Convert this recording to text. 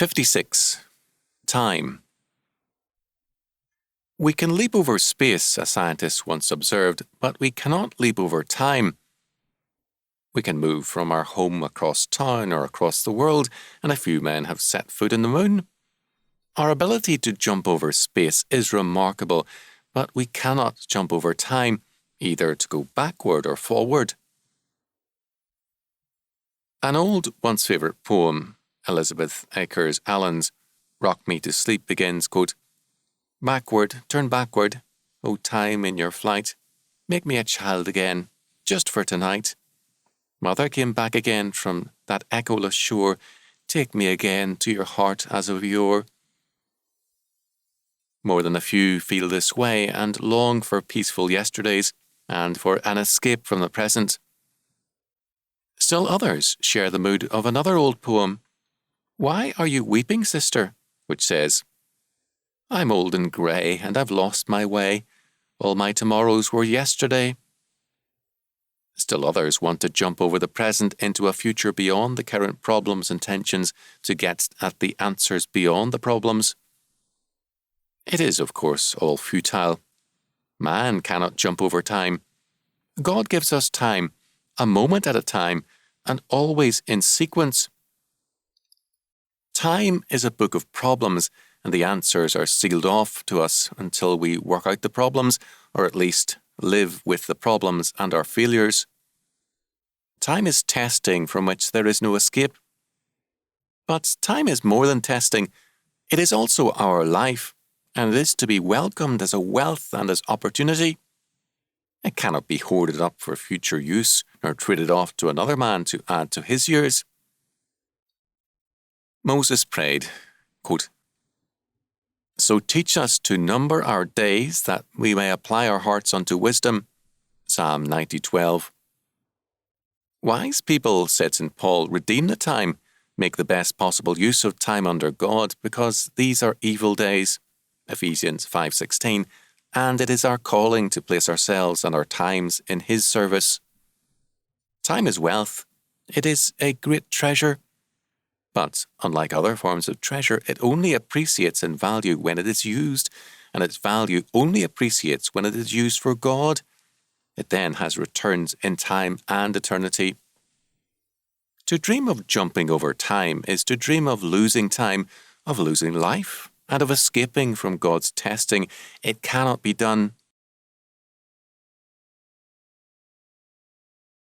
56. Time. We can leap over space, a scientist once observed, but we cannot leap over time. We can move from our home across town or across the world, and a few men have set foot in the moon. Our ability to jump over space is remarkable, but we cannot jump over time, either to go backward or forward. An old, once-favourite poem, Elizabeth Akers Allen's Rock Me to Sleep, begins, quote, "Backward, turn backward, O time in your flight, make me a child again, just for tonight. Mother came back again from that echoless shore, take me again to your heart as of yore." More than a few feel this way and long for peaceful yesterdays and for an escape from the present. Still others share the mood of another old poem, "Why are you weeping, sister?" which says, "I'm old and grey, and I've lost my way. All my tomorrows were yesterday." Still others want to jump over the present into a future beyond the current problems and tensions to get at the answers beyond the problems. It is, of course, all futile. Man cannot jump over time. God gives us time, a moment at a time, and always in sequence. Time is a book of problems, and the answers are sealed off to us until we work out the problems, or at least live with the problems and our failures. Time is testing from which there is no escape. But time is more than testing. It is also our life, and it is to be welcomed as a wealth and as opportunity. It cannot be hoarded up for future use, nor traded off to another man to add to his years. Moses prayed, quote, "So teach us to number our days, that we may apply our hearts unto wisdom." Psalm 90:12. Wise people, said St. Paul, redeem the time, make the best possible use of time under God, because these are evil days. Ephesians 5:16. And it is our calling to place ourselves and our times in His service. Time is wealth. It is a great treasure. But, unlike other forms of treasure, it only appreciates in value when it is used, and its value only appreciates when it is used for God. It then has returns in time and eternity. To dream of jumping over time is to dream of losing time, of losing life, and of escaping from God's testing. It cannot be done.